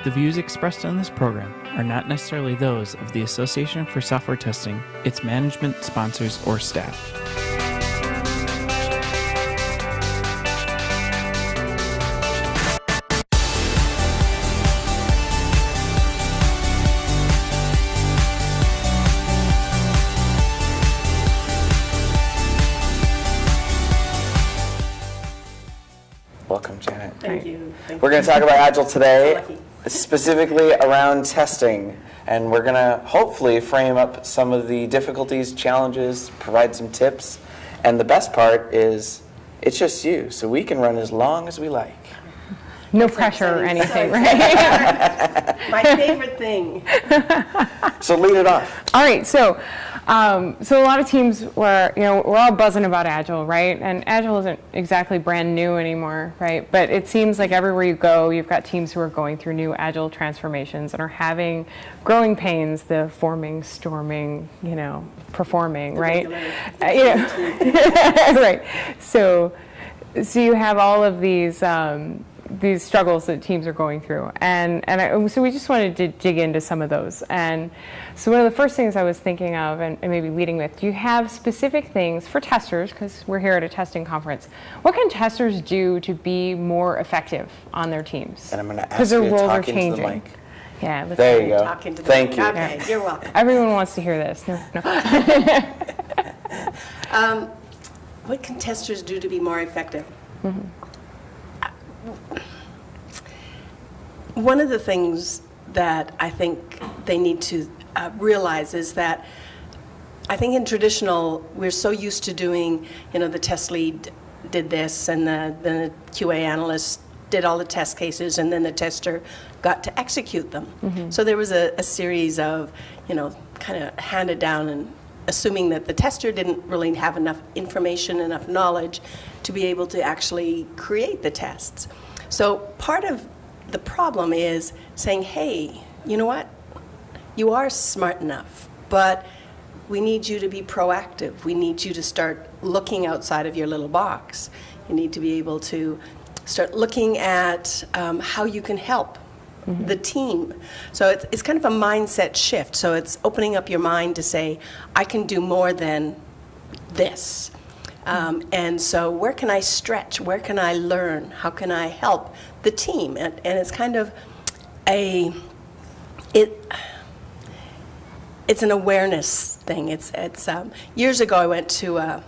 The views expressed on this program are not necessarily those of the Association for Software Testing, its management, sponsors, or staff. Welcome, Janet. Thank you. We're going to talk about Agile today, specifically around testing. And we're going to hopefully frame up some of the difficulties, challenges, provide some tips. And the best part is it's just you, so we can run as long as we like. No pressure or anything, right? My favorite thing. So lead it off. All right, so a lot of teams we're all buzzing about Agile, right? And Agile isn't exactly brand new anymore, right? But it seems like everywhere you go, you've got teams who are going through new Agile transformations and are having growing pains, the forming, storming, performing, right? Right. So you have all of these struggles that teams are going through, so we just wanted to dig into some of those. And so one of the first things I was thinking of, and maybe leading with, do you have specific things for testers, because we're here at a testing conference, what can testers do to be more effective on their teams? And I'm going to ask you to talk into the mic. Yeah, there you go. Talk into the Thank mic. you. Okay, Yeah. you're welcome. Everyone wants to hear this. No. What can testers do to be more effective? Mm-hmm. One of the things that I think they need to realize is that I think in traditional, we're so used to doing, the test lead did this, and the QA analyst did all the test cases, and then the tester got to execute them. Mm-hmm. So there was a series of, kind of handed down, and assuming that the tester didn't really have enough information, enough knowledge to be able to actually create the tests. So part of the problem is saying, hey, you know what? You are smart enough, but we need you to be proactive. We need you to start looking outside of your little box. You need to be able to start looking at how you can help the team. So it's kind of a mindset shift. So it's opening up your mind to say, I can do more than this. And so where can I stretch? Where can I learn? How can I help the team? And it's kind of it's an awareness thing. It's years ago I went to a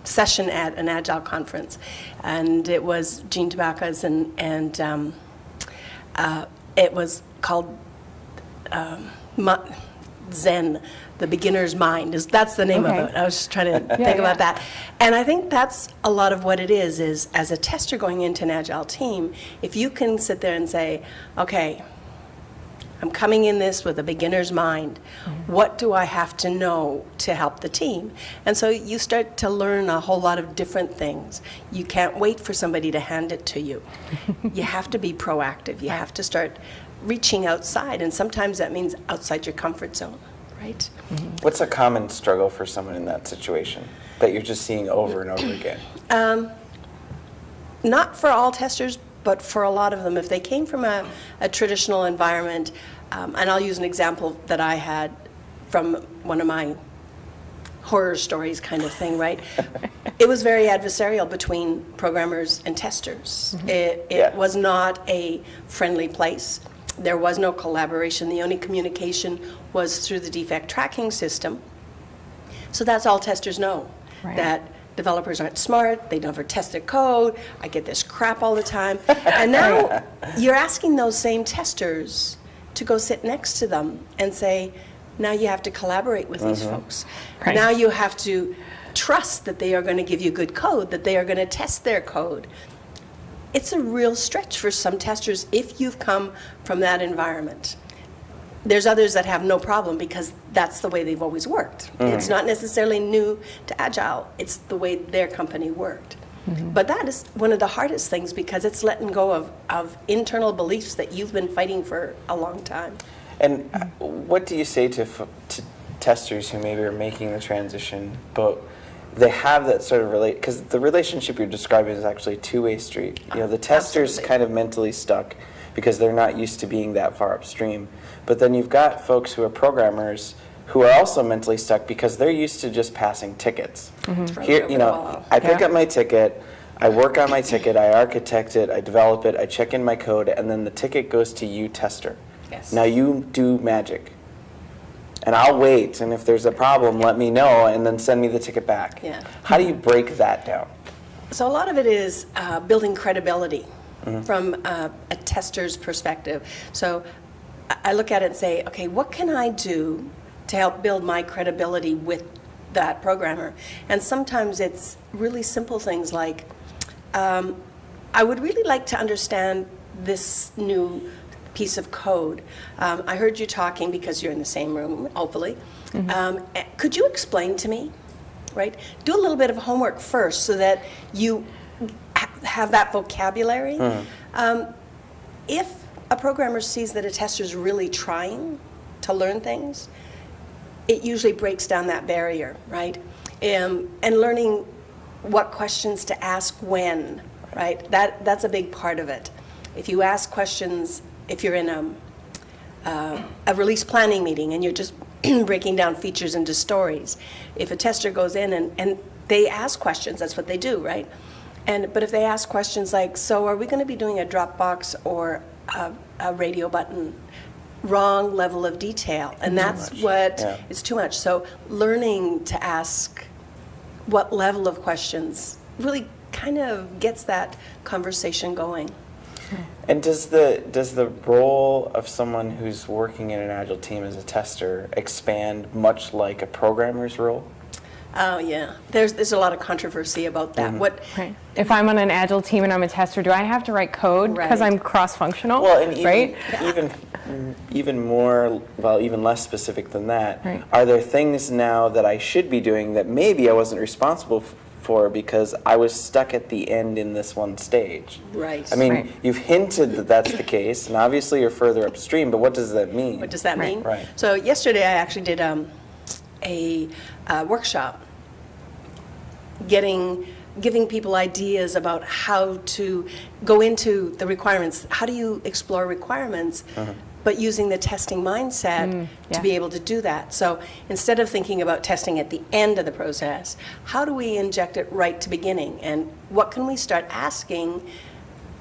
session at an Agile conference, and it was Gene Tabaka's, and it was called Zen, the beginner's mind. That's the name of it. I was just trying to think about that. And I think that's a lot of what it is as a tester going into an Agile team, if you can sit there and say, okay, I'm coming in this with a beginner's mind. Mm-hmm. What do I have to know to help the team? And so you start to learn a whole lot of different things. You can't wait for somebody to hand it to you. You have to be proactive. You have to start reaching outside, and sometimes that means outside your comfort zone, right? Mm-hmm. What's a common struggle for someone in that situation that you're just seeing over and over again? Not for all testers, but for a lot of them. If they came from a traditional environment, and I'll use an example that I had from one of my horror stories kind of thing, right? It was very adversarial between programmers and testers. Mm-hmm. It was not a friendly place. There was no collaboration. The only communication was through the defect tracking system. So that's all testers know, right? That developers aren't smart, they never test their code, I get this crap all the time. And now you're asking those same testers to go sit next to them and say, now you have to collaborate with these folks. Right. Now you have to trust that they are going to give you good code, that they are going to test their code. It's a real stretch for some testers if you've come from that environment. There's others that have no problem because that's the way they've always worked. Mm-hmm. It's not necessarily new to Agile. It's the way their company worked. Mm-hmm. But that is one of the hardest things because it's letting go of internal beliefs that you've been fighting for a long time. And what do you say to testers who maybe are making the transition, but they have that sort of because the relationship you're describing is actually a two-way street. The tester's Absolutely. kind of mentally stuck because they're not used to being that far upstream. But then you've got folks who are programmers who are also mentally stuck because they're used to just passing tickets. Here, I pick up my ticket, I work on my ticket, I architect it, I develop it, I check in my code, and then the ticket goes to you, tester. Yes. Now you do magic. And I'll wait, and if there's a problem, let me know, and then send me the ticket back. Yeah. How do you break that down? So a lot of it is building credibility from a tester's perspective. So I look at it and say, okay, what can I do to help build my credibility with that programmer? And sometimes it's really simple things like, I would really like to understand this new piece of code. I heard you talking because you're in the same room, hopefully. Could you explain to me, right? Do a little bit of homework first so that you have that vocabulary. If a programmer sees that a tester's really trying to learn things, it usually breaks down that barrier, right? And learning what questions to ask when, right? That's a big part of it. If you ask questions, if you're in a release planning meeting and you're just breaking down features into stories, if a tester goes in and they ask questions, that's what they do, right? But if they ask questions like, so are we going to be doing a Dropbox or a radio button? Wrong level of detail, and that's it's too much. So learning to ask what level of questions really kind of gets that conversation going. And does the role of someone who's working in an Agile team as a tester expand much like a programmer's role? Oh yeah, there's a lot of controversy about that. Right. If I'm on an Agile team and I'm a tester, do I have to write code because Right. I'm cross-functional? Well, and even, right? even less specific than that, Right. are there things now that I should be doing that maybe I wasn't responsible for because I was stuck at the end in this one stage? Right. I mean, Right. you've hinted that that's the case, and obviously you're further upstream, but what does that mean? What does that mean? Right. So yesterday I actually did a workshop giving people ideas about how to go into the requirements. How do you explore requirements, but using the testing mindset to be able to do that? So instead of thinking about testing at the end of the process, how do we inject it right to beginning? And what can we start asking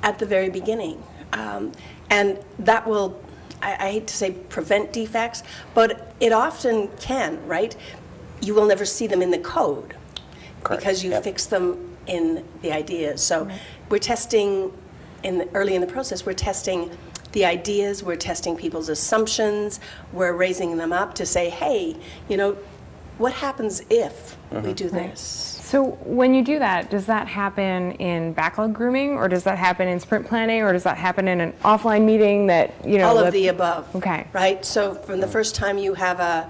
at the very beginning? And that will, I hate to say prevent defects, but it often can, right? You will never see them in the code. Correct. Because you Yep. fix them in the ideas. So we're testing early in the process, we're testing the ideas, we're testing people's assumptions, we're raising them up to say, hey, what happens if we do this? So when you do that, does that happen in backlog grooming, or does that happen in sprint planning, or does that happen in an offline meeting that, All of the above. Okay. Right? So from the first time you have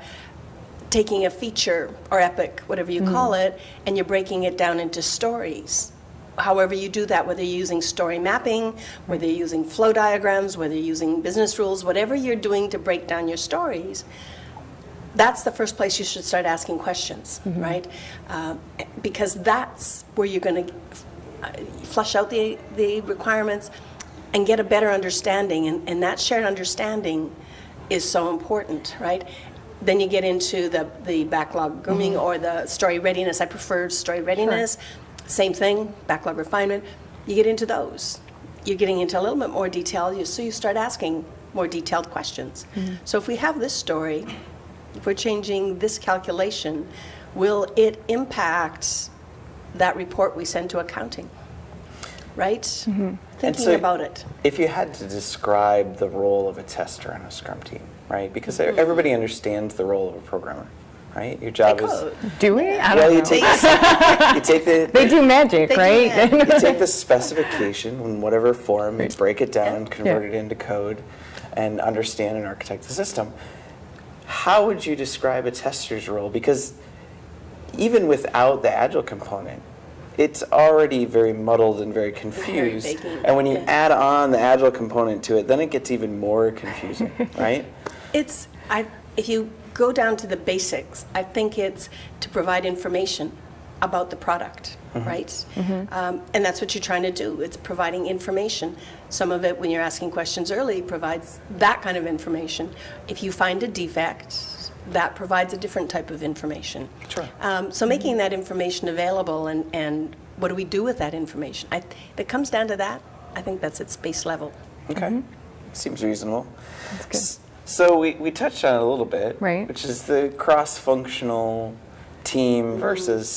taking a feature or epic, whatever you call it, and you're breaking it down into stories. However you do that, whether you're using story mapping, whether you're using flow diagrams, whether you're using business rules, whatever you're doing to break down your stories, that's the first place you should start asking questions, right? Because that's where you're going to flush out the requirements and get a better understanding, and that shared understanding is so important, right? Then you get into the backlog grooming or the story readiness. I prefer story readiness. Same thing, backlog refinement. You get into those. You're getting into a little bit more detail, so you start asking more detailed questions. So if we have this story, if we're changing this calculation, will it impact that report we send to accounting? Right? Thinking about it. If you had to describe the role of a tester on a Scrum team, right? Because everybody understands the role of a programmer, right? Your job is... Do we? I Well, don't you know. take the... They do magic, They do right? You take the specification in whatever form, and break it down, convert it into code, and understand and architect the system. How would you describe a tester's role? Because even without the Agile component, it's already very muddled and very confused. Very vague, And when you yeah. add on the Agile component to it, then it gets even more confusing, right? If you go down to the basics, I think it's to provide information about the product, right? And that's what you're trying to do. It's providing information. Some of it, when you're asking questions early, provides that kind of information. If you find a defect, that provides a different type of information. Sure. So making that information available and what do we do with that information? If it comes down to that, I think that's its base level. Okay. Seems reasonable. That's good. So we touched on it a little bit, Right. which is the cross-functional team versus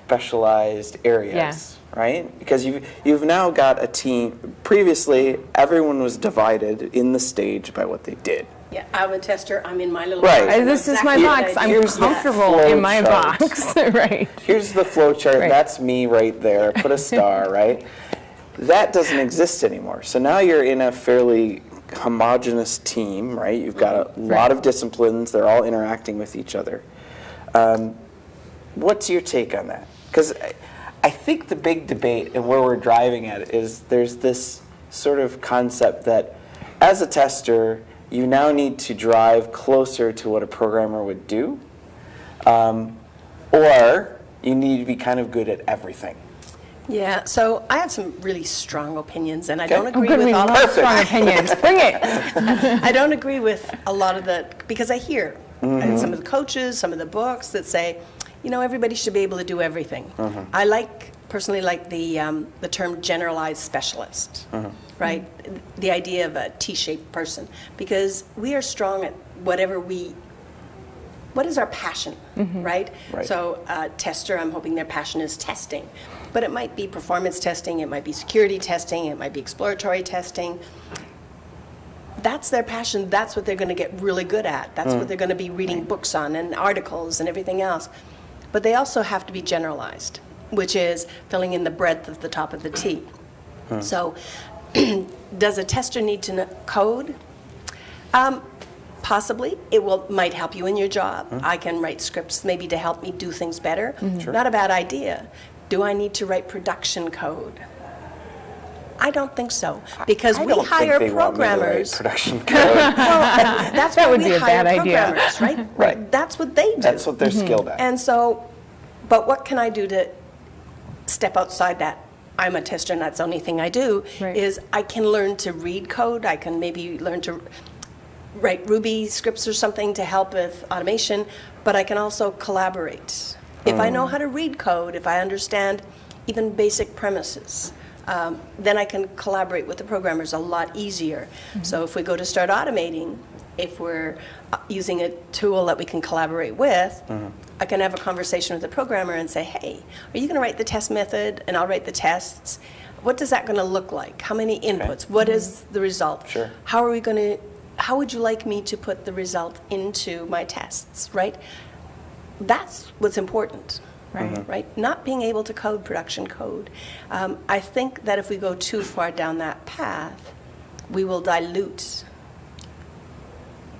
specialized areas, right? Because you've now got a team. Previously, everyone was divided in the stage by what they did. Yeah, I'm a tester. I'm in my little Right. box. This is my Exactly box. what I I'm do. Here's the comfortable flow in my chart. box. Right. Here's the flow chart. Right. That's me right there. Put a star, right? That doesn't exist anymore. So now you're in a fairly homogeneous team, right? You've got a lot of disciplines. They're all interacting with each other. What's your take on that? Because I think the big debate and where we're driving at is there's this sort of concept that as a tester, you now need to drive closer to what a programmer would do, or you need to be kind of good at everything. Yeah, so I have some really strong opinions, and I Okay. don't Oh, agree good. with We all love of strong opinions. Bring it. I don't agree with a lot of the, because I hear and some of the coaches, some of the books that say, you know, everybody should be able to do everything. I personally like the term generalized specialist, right? The idea of a T-shaped person, because we are strong at what is our passion, right? Right. So tester, I'm hoping their passion is testing. But it might be performance testing, it might be security testing, it might be exploratory testing. That's their passion, that's what they're going to get really good at. That's what they're going to be reading books on and articles and everything else. But they also have to be generalized, which is filling in the breadth of the top of the T. So does a tester need to code? Possibly. Might help you in your job. I can write scripts maybe to help me do things better. Not a bad idea. Do I need to write production code? I don't think so, because I we don't hire think they want me to write programmers. production code. That's That why would we be a hire bad idea. programmers, right? Right. That's what they do. That's what they're skilled at. And so, but what can I do to step outside that? I'm a tester and that's the only thing I do, Right. is I can learn to read code. I can maybe learn to write Ruby scripts or something to help with automation, but I can also collaborate. If I know how to read code, if I understand even basic premises, then I can collaborate with the programmers a lot easier. So if we go to start automating, if we're using a tool that we can collaborate with, I can have a conversation with the programmer and say, hey, are you going to write the test method and I'll write the tests? What is that going to look like? How many inputs? What is the result? Sure. How would you like me to put the result into my tests, right? That's what's important. Right? Not being able to code production code. I think that if we go too far down that path, we will dilute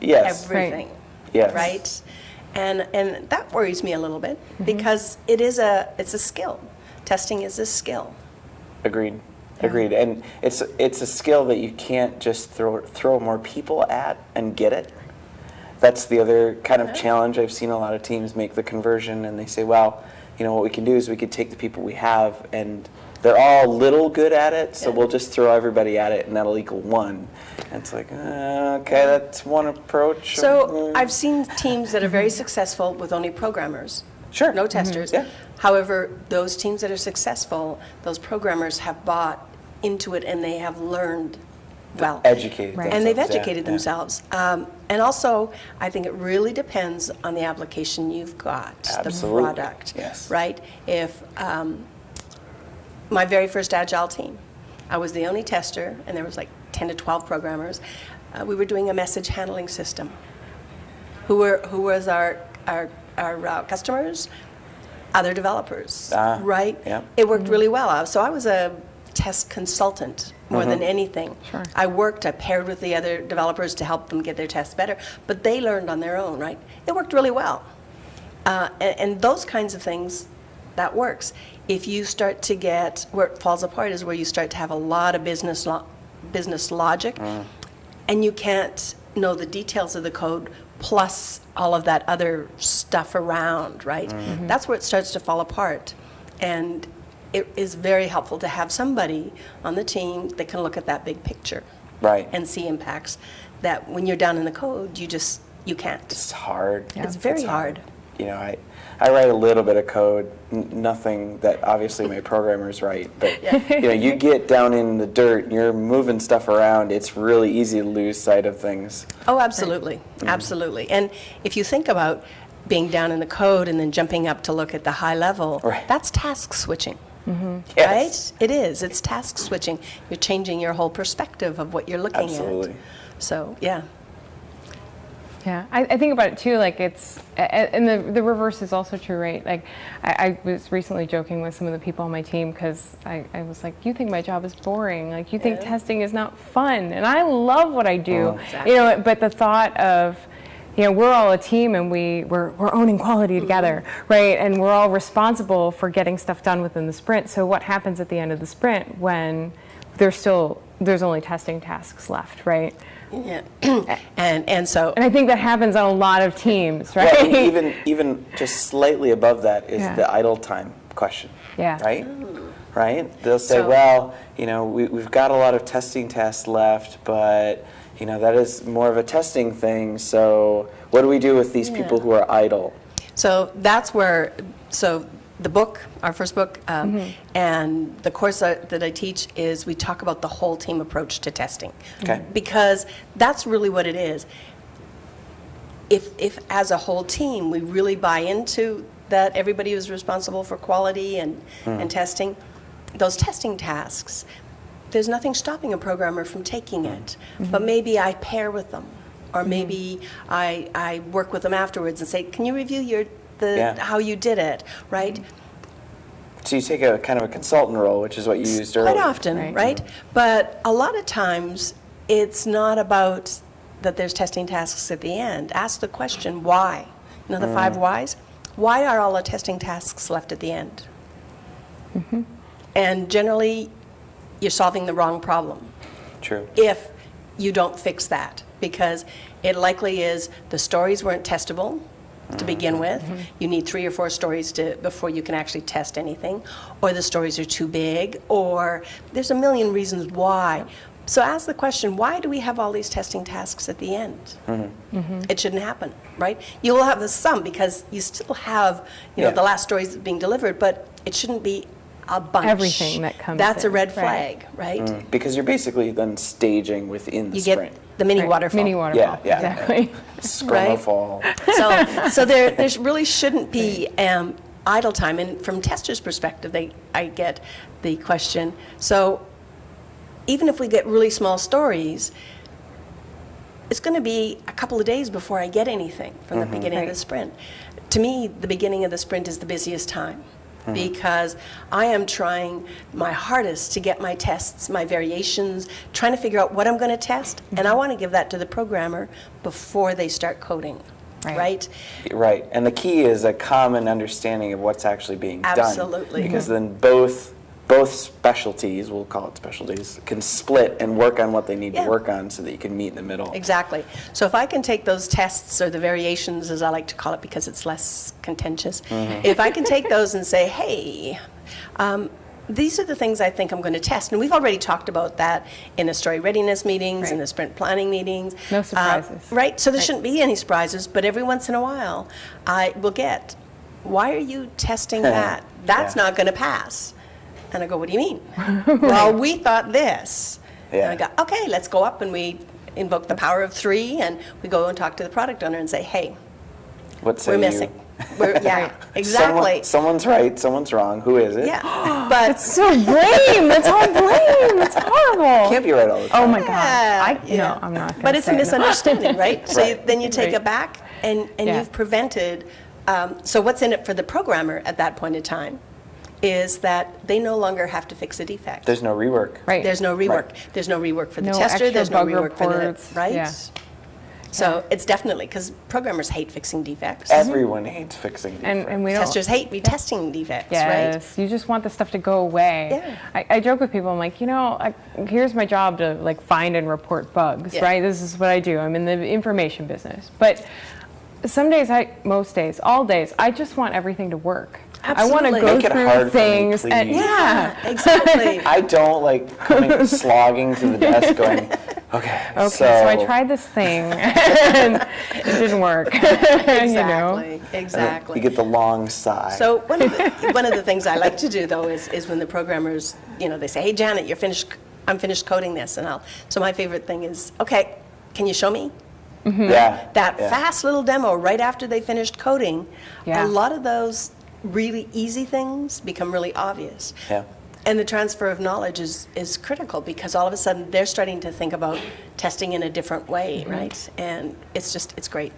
Yes. everything. Yes. Right? And that worries me a little bit, because it's a skill. Testing is a skill. Agreed. Agreed. And it's a skill that you can't just throw more people at and get it. That's the other kind of challenge. I've seen a lot of teams make the conversion and they say, well, you know, what we can do is we could take the people we have and they're all a little good at it, so we'll just throw everybody at it and that'll equal one. And it's like, okay, that's one approach. So I've seen teams that are very successful with only programmers. Sure. No testers. Yeah. However, those teams that are successful, those programmers have bought into it and they have learned well. Educated Right. And they've themselves, yeah, educated yeah. themselves. And also, I think it really depends on the application you've got, Absolutely. the product, Yes. right? If my very first Agile team, I was the only tester, and there was like 10 to 12 programmers. We were doing a message handling system. Who was our customers? Other developers, right? yeah. It worked really well. So I was a test consultant more than anything. Sure. I paired with the other developers to help them get their tests better, but they learned on their own, right? It worked really well. And those kinds of things, that works. If you start to get, where it falls apart is where you start to have a lot of business logic, and you can't know the details of the code plus all of that other stuff around, right? That's where it starts to fall apart. And it is very helpful to have somebody on the team that can look at that big picture. Right. And see impacts that when you're down in the code, you can't. It's hard. Yeah. It's very hard. You know, I write a little bit of code, nothing that obviously my programmers write, but you know, you get down in the dirt and you're moving stuff around, it's really easy to lose sight of things. Oh, absolutely, absolutely. And if you think about being down in the code and then jumping up to look at the high level, Right. that's task switching. Yes. Right? It is. It's task switching. You're changing your whole perspective of what you're looking Absolutely. at. So, yeah. Yeah, I think about it too, like it's, and the reverse is also true, right? Like I was recently joking with some of the people on my team because I was like, you think my job is boring, like you think testing is not fun, and I love what I do. Exactly. You know, but the thought of, you know, we're all a team and we're owning quality together, right? And we're all responsible for getting stuff done within the sprint. So what happens at the end of the sprint when there's only testing tasks left, right? Yeah. and so, And I think that happens on a lot of teams, right? Well, even just slightly above that is Yeah. the idle time question. Yeah. Right? Right? They'll say, So- well, you know, we've got a lot of testing tasks left, but, you know, that is more of a testing thing, so what do we do with these people who are idle? So that's where, so the book, our first book, and the course that I teach is we talk about the whole team approach to testing. Okay. Because that's really what it is. If as a whole team, we really buy into that everybody is responsible for quality and testing, those testing tasks, there's nothing stopping a programmer from taking it. But maybe I pair with them, or maybe I work with them afterwards and say, can you review how you did it, right? So you take a kind of a consultant role, which is what you used earlier. Quite often, right? But a lot of times, it's not about that there's testing tasks at the end. Ask the question, why? You know, the 5 whys? Why are all the testing tasks left at the end? And generally, you're solving the wrong problem True. if you don't fix that, because it likely is the stories weren't testable to begin with. You need 3 or 4 stories before you can actually test anything, or the stories are too big, or there's a million reasons why. So ask the question, why do we have all these testing tasks at the end? It shouldn't happen, right? You will have some because you still have, you know, Yeah. the last stories being delivered, but it shouldn't be a bunch. Everything that comes That's a in, red right. flag, right? Because you're basically then staging within the You sprint. get the mini Right. waterfall. Mini waterfall. Yeah, yeah. Exactly. Scrumafall. So there really shouldn't be idle time. And from testers' perspective, I get the question, so even if we get really small stories, it's going to be a couple of days before I get anything from the beginning of the Right. sprint. To me, the beginning of the sprint is the busiest time. Because I am trying my hardest to get my tests, my variations, trying to figure out what I'm going to test, and I want to give that to the programmer before they start coding, Right. right? Right, and the key is a common understanding of what's actually being done. Absolutely. Because then both specialties, we'll call it specialties, can split and work on what they need Yeah. to work on so that you can meet in the middle. Exactly. So if I can take those tests, or the variations, as I like to call it because it's less contentious, if I can take those and say, hey, these are the things I think I'm going to test. And we've already talked about that in the story readiness meetings, in Right. the sprint planning meetings. No surprises. Right? So there Right. shouldn't be any surprises, but every once in a while, I will get, why are you testing that? That's Yeah. not going to pass. And I go, what do you mean? Well, we thought this. Yeah. And I go, okay, let's go up, and we invoke the power of 3, and we go and talk to the product owner and say, hey, What say we're you? missing. Yeah, exactly. Someone's right, someone's wrong. Who is it? Yeah, but So blame. That's all blame. That's horrible. Can't be right all the time. Oh my God. Yeah. No, I'm not. but gonna it's say a it, no. misunderstanding, right? So Right. then you take Right. it back, and Yeah. you've prevented. So what's in it for the programmer at that point in time is that they no longer have to fix a defect. There's no rework. Right. There's no rework. There's no rework for the No tester. extra There's no bug rework for the reports. right. Yeah. So it's definitely, because programmers hate fixing defects. Everyone hates fixing defects. And we don't. Testers hate retesting defects, Yes, right? you just want the stuff to go away. Yeah. I joke with people, I'm like, you know, here's my job to like find and report bugs, Yeah. right? This is what I do. I'm in the information business. But some days, most days, all days, I just want everything to work. I want to Absolutely. go Make it through hard for me, things. And, please. yeah. Exactly. I don't like coming slogging to the desk going, okay, Okay, so I tried this thing and it didn't work. Exactly. Exactly. You get the long sigh. So one of the things I like to do though is when the programmers, they say, "Hey Janet, I'm finished coding this," and so my favorite thing is, "Okay, can you show me?" Yeah. That yeah. fast little demo right after they finished coding. Yeah. A lot of those really easy things become really obvious. Yeah. And the transfer of knowledge is critical because all of a sudden they're starting to think about testing in a different way, right? And it's great.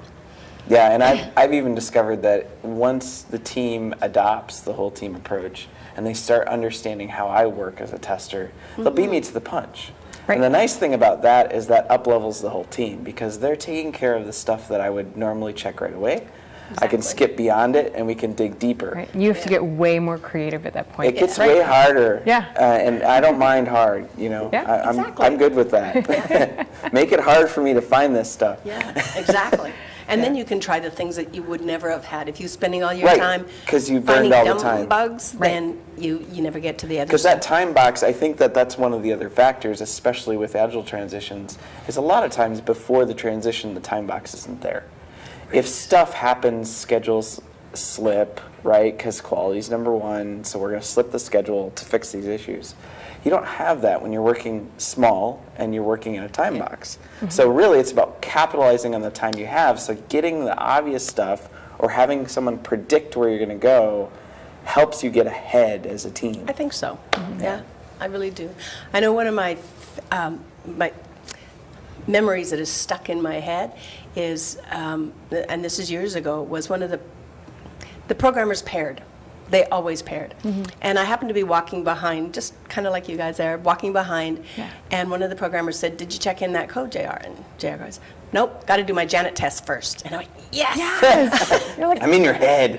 Yeah, and I've even discovered that once the team adopts the whole team approach and they start understanding how I work as a tester, they'll beat me to the punch. Right. And the nice thing about that is that up-levels the whole team because they're taking care of the stuff that I would normally check right away. I can Exactly. skip beyond it and we can dig deeper. Right. You have to get way more creative at that point. It gets way harder. Yeah. And I don't mind hard, Yeah, exactly. I'm good with that. Make it hard for me to find this stuff. Yeah, exactly. And then you can try the things that you would never have had. If you're spending all your Right, time 'cause you've finding learned all the dumb time. bugs, Right. then you never get to the other Because stuff. that time box, I think that's one of the other factors, especially with Agile transitions, is a lot of times before the transition, the time box isn't there. If stuff happens, schedules slip, right? Because quality's number one, so we're going to slip the schedule to fix these issues. You don't have that when you're working small and you're working in a time box. So really, it's about capitalizing on the time you have. So getting the obvious stuff or having someone predict where you're going to go helps you get ahead as a team. I think so. Yeah, I really do. I know one of my memories that is stuck in my head is, and this is years ago, was one of the programmers paired. They always paired. And I happened to be walking behind, just kind of like you guys there, walking behind, and one of the programmers said, "Did you check in that code, JR?" And JR goes, "Nope, got to do my Janet test first." And I went, "Yes!" You're like, I'm in your head.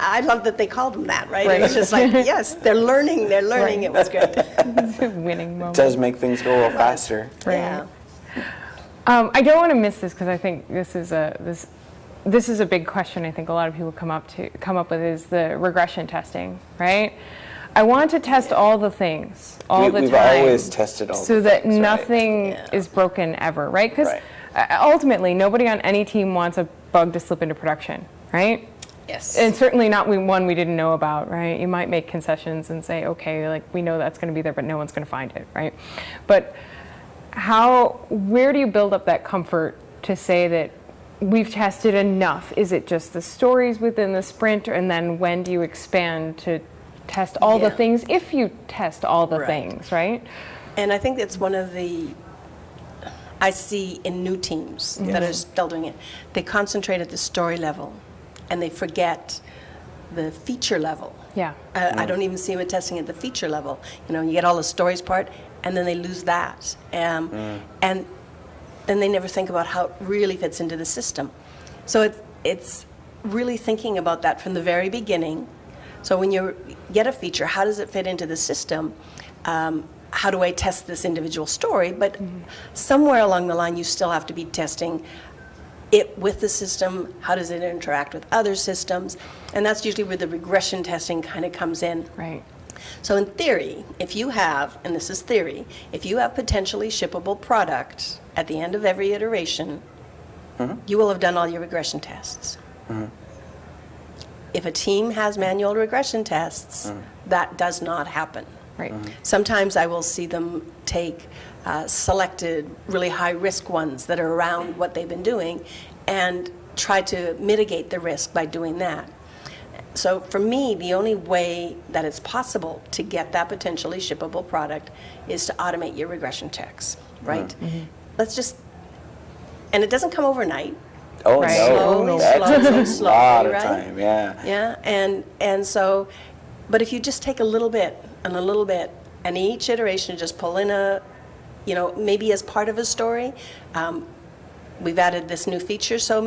I love that they called them that, right? Right. It was just like, yes, they're learning. Right. It was good. winning moment. It does make things go a little faster. Right. Yeah. I don't want to miss this because I think this is a big question. I think a lot of people come up with is the regression testing, right? I want to test all the things all the We've time. always tested all so the that things, right? nothing Yeah. is broken ever, right? Because Right. ultimately, nobody on any team wants a bug to slip into production, right? Yes. And certainly not one we didn't know about, right? You might make concessions and say, okay, like we know that's going to be there, but no one's going to find it, right? But where do you build up that comfort to say that we've tested enough? Is it just the stories within the sprint, and then when do you expand to test all the Yeah. things, if you test all the Right. things, right? And I think that's one of I see in new teams that are still doing it. They concentrate at the story level and they forget the feature level. Yeah. I don't even see them testing at the feature level. You get all the stories part and then they lose that. And then they never think about how it really fits into the system. So it's really thinking about that from the very beginning. So when you get a feature, how does it fit into the system? How do I test this individual story? But somewhere along the line, you still have to be testing it with the system. How does it interact with other systems? And that's usually where the regression testing kind of comes in. Right. So in theory, if you have, and this is theory, if you have potentially shippable product at the end of every iteration, you will have done all your regression tests. If a team has manual regression tests, that does not happen. Right. Sometimes I will see them take selected really high-risk ones that are around what they've been doing and try to mitigate the risk by doing that. So for me, the only way that it's possible to get that potentially shippable product is to automate your regression checks, right? Let's just, and it doesn't come overnight. Oh, Right. no. Slowly, That slowly, takes a slowly, lot of right? time, yeah. Yeah, and so, but if you just take a little bit and a little bit, and each iteration just pull in maybe as part of a story, we've added this new feature, so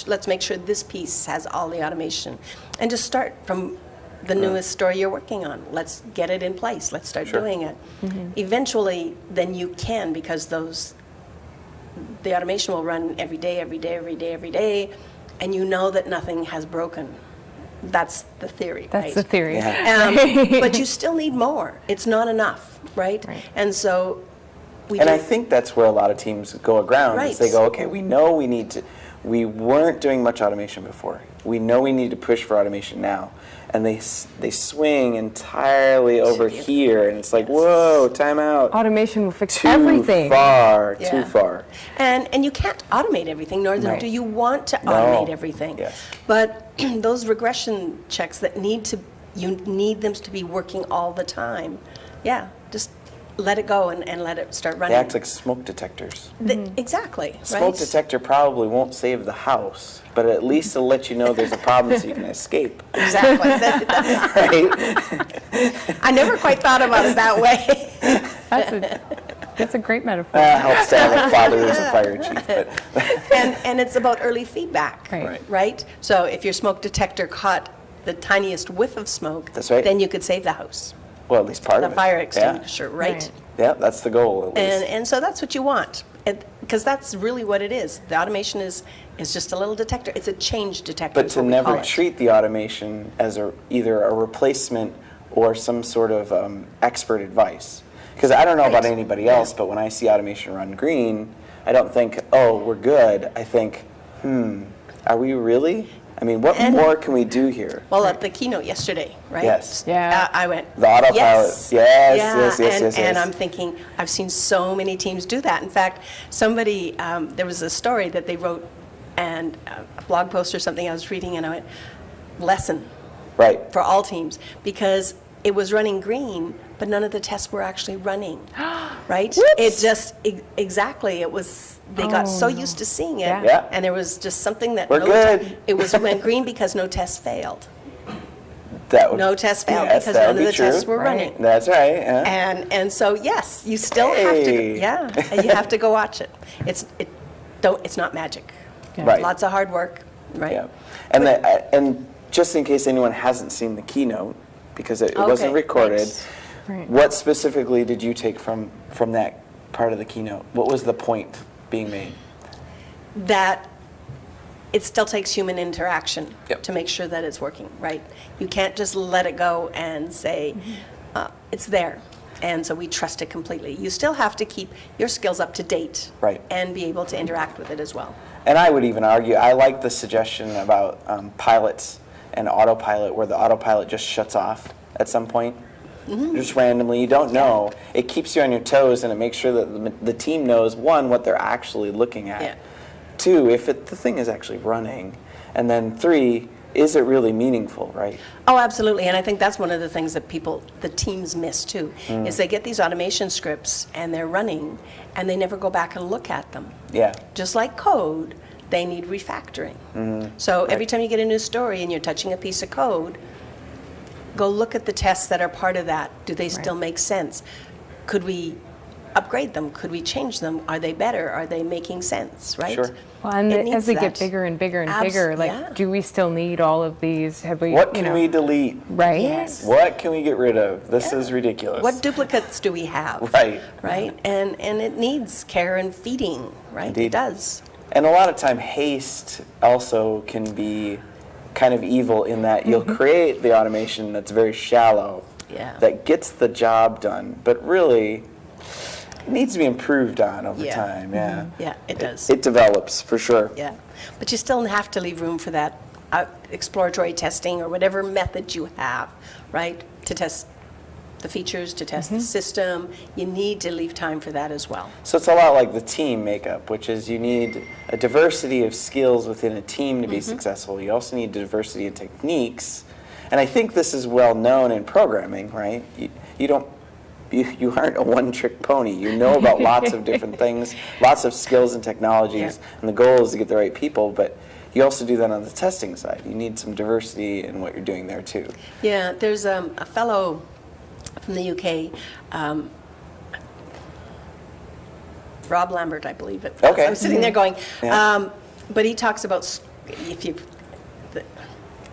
let's make sure this piece has all the automation. And just start from the newest story you're working on. Let's get it in place. Let's start doing it. Eventually, then you can, because the automation will run every day, and you know that nothing has broken. That's the theory, That's right? the theory. Yeah. But you still need more. It's not enough, right? Right. And so we And I do- think that's where a lot of teams go aground. Right. Is they go, okay, we know we need to. We weren't doing much automation before. We know we need to push for automation now, and they swing entirely over here, and it's like, whoa, time out. Automation will fix Too everything. far, Yeah. too far. And you can't automate everything, nor No. do you want to No. automate everything. Yes. But those regression checks that you need them to be working all the time. Yeah, just let it go and let it start They running. act like smoke detectors. Exactly, Smoke right? detector probably won't save the house, but at least it'll let you know there's a problem so you can escape. Exactly. Right? I never quite thought about it that way. That's a great metaphor. That helps to have a father who's a fire chief. But And it's about early feedback. Right. Right? So if your smoke detector caught the tiniest whiff of smoke, That's right. then you could save the house. well, at least part The of it. fire Yeah. extinguisher, right? Right. Yeah, that's the goal, at least. And so that's what you want, because that's really what it is. The automation is just a little detector. It's a change detector. But is to what we call never it. treat the automation as either a replacement or some sort of expert advice. Because I don't know about Right. anybody else, but when I see automation run green, I don't think, oh, we're good. I think, are we really? I mean, what And- more can we do here? Well, at the keynote yesterday, right? Yes. Yeah. I went, The autopilot. yes. Yes, Yeah, yes, yes, yes, And yes. I'm thinking, I've seen so many teams do that. In fact, somebody, there was a story that they wrote, and a blog post or something I was reading, and I went, lesson Right. for all teams, because it was running green, but none of the tests were actually running, right? It just, exactly, it was, they got so used to seeing it, Yeah. Yeah. and there was just something that We're good. it went green because no tests failed. That would, No tests failed yes, because that none would of be the true. tests were Right. running. That's right. Yeah. And so yes, you still have to, Hey. yeah, and you have to go watch it. It's not magic. Yeah. Right. Lots of hard work, right? Yeah, and just in case anyone hasn't seen the keynote, because it wasn't Okay, recorded, thanks. Right. what specifically did you take from that part of the keynote? What was the point being made? That it still takes human interaction Yep. to make sure that it's working, right? You can't just let it go and say, it's there. And so we trust it completely. You still have to keep your skills up to date. Right. And be able to interact with it as well. And I would even argue, I like the suggestion about pilots and autopilot, where the autopilot just shuts off at some point. Just randomly, you don't know. It keeps you on your toes, and it makes sure that the team knows, one, what they're actually looking at. Yeah. Two, if the thing is actually running. And then three, is it really meaningful, right? Oh, absolutely, and I think that's one of the things that the teams miss too, is they get these automation scripts and they're running, and they never go back and look at them. Yeah. Just like code, they need refactoring. So every time you get a new story and you're touching a piece of code, go look at the tests that are part of that. Do they still make sense? Could we upgrade them? Could we change them? Are they better? Are they making sense, right? Sure. Well, and It as they needs get that. bigger and bigger and bigger, like, yeah. do we still need all of these? Have we? What can we delete? Right. Yes. What can we get rid of? This is ridiculous. What duplicates do we have? Right. Right? And it needs care and feeding, right? Indeed. It does. And a lot of time, haste also can be kind of evil in that you'll create the automation that's very shallow, Yeah. that gets the job done, but really needs to be improved on over Yeah. time. Yeah. Yeah, it does. It develops for sure. Yeah, but you still have to leave room for that exploratory testing or whatever method you have, right? To test the features, to test the system. You need to leave time for that as well. So it's a lot like the team makeup, which is you need a diversity of skills within a team to be successful. You also need diversity in techniques. And I think this is well known in programming, right? You aren't a one-trick pony. You know about lots of different things, lots of skills and technologies, Yeah. and the goal is to get the right people, but you also do that on the testing side. You need some diversity in what you're doing there too. Yeah, there's a fellow from the UK, Rob Lambert, I believe it was. Okay. I was sitting there going, Yeah. but he talks about, if you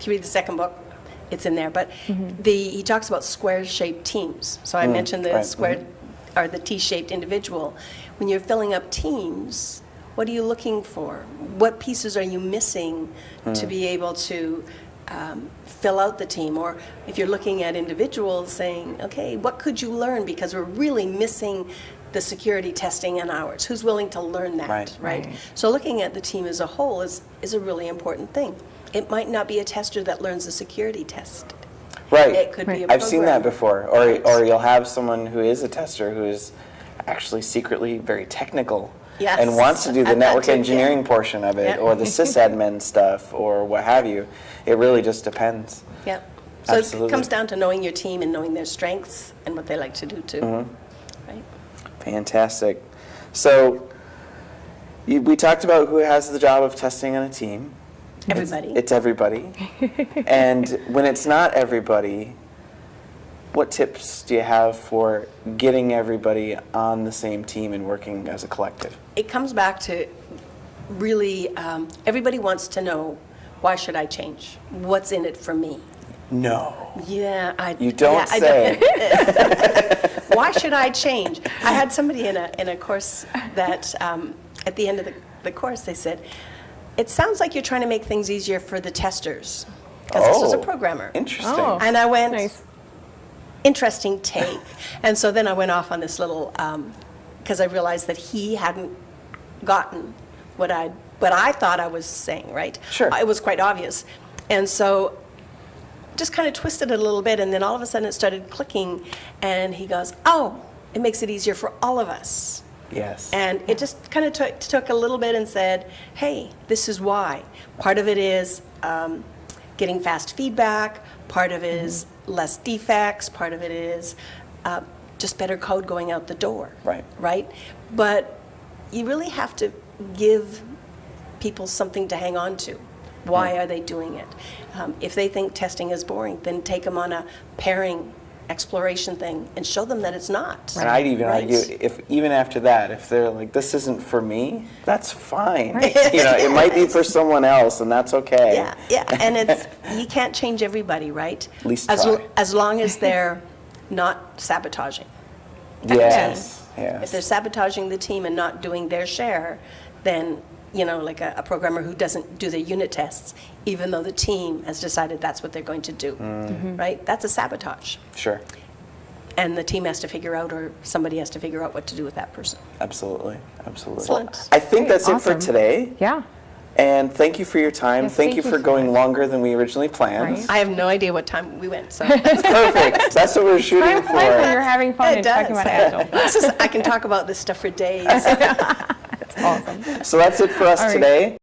read the second book, it's in there, but he talks about square-shaped teams. So I mentioned the right, square, or the T-shaped individual. When you're filling up teams, what are you looking for? What pieces are you missing to be able to fill out the team, or if you're looking at individuals saying, okay, what could you learn, because we're really missing the security testing in ours. Who's willing to learn that, right? So looking at the team as a whole is a really important thing. It might not be a tester that learns a security test. Right. It could be a I've seen that programmer. before. Or you'll have someone who is a tester who is actually secretly very technical Yes. and wants to do the And that network too, yeah. engineering portion of it, Yeah. or the sysadmin stuff, or what have you. It really just depends. Yeah. So Absolutely. it comes down to knowing your team and knowing their strengths and what they like to do too. Mm-hmm. Right? Fantastic. So we talked about who has the job of testing on a team. Everybody. It's everybody. And when it's not everybody, what tips do you have for getting everybody on the same team and working as a collective? It comes back to really, everybody wants to know, why should I change? What's in it for me? No. Yeah, You don't I say. Why should I change? I had somebody in a course that at the end of the course they said, it sounds like you're trying to make things easier for the testers, because this was a programmer. Interesting. Oh. And I went, Nice. interesting take. And so then I went off on this little, because I realized that he hadn't gotten what I thought I was saying, right? Sure. It was quite obvious. And so just kind of twisted it a little bit, and then all of a sudden it started clicking, and he goes, oh, it makes it easier for all of us. Yes. And it just kind of took a little bit and said, hey, this is why. Part of it is getting fast feedback. Part of it is less defects. Part of it is just better code going out the door. Right. Right? But you really have to give people something to hang on to. Why are they doing it? If they think testing is boring, then take them on a pairing exploration thing and show them that it's not. And I'd even Right? argue, if even after that, if they're like, this isn't for me, that's fine. You know, it might be for someone else, and that's okay. Yeah, and you can't change everybody, right? At least as, try. as long as they're not sabotaging. Yes. If they're Yes. sabotaging the team and not doing their share, then, like a programmer who doesn't do their unit tests, even though the team has decided that's what they're going to do, right? That's a sabotage. Sure. And the team has to figure out, or somebody has to figure out what to do with that person. Absolutely. Absolutely. Excellent. I think that's it Awesome. for today. Yeah. And thank you for your time. Yes, thank you for so going much. longer than we originally planned. Right. I have no idea what time we went, so. Perfect. That's what we're shooting Time flies when for. you're having fun It and talking does. about Agile. I can talk about this stuff for days. That's awesome. So that's it for us All right. today.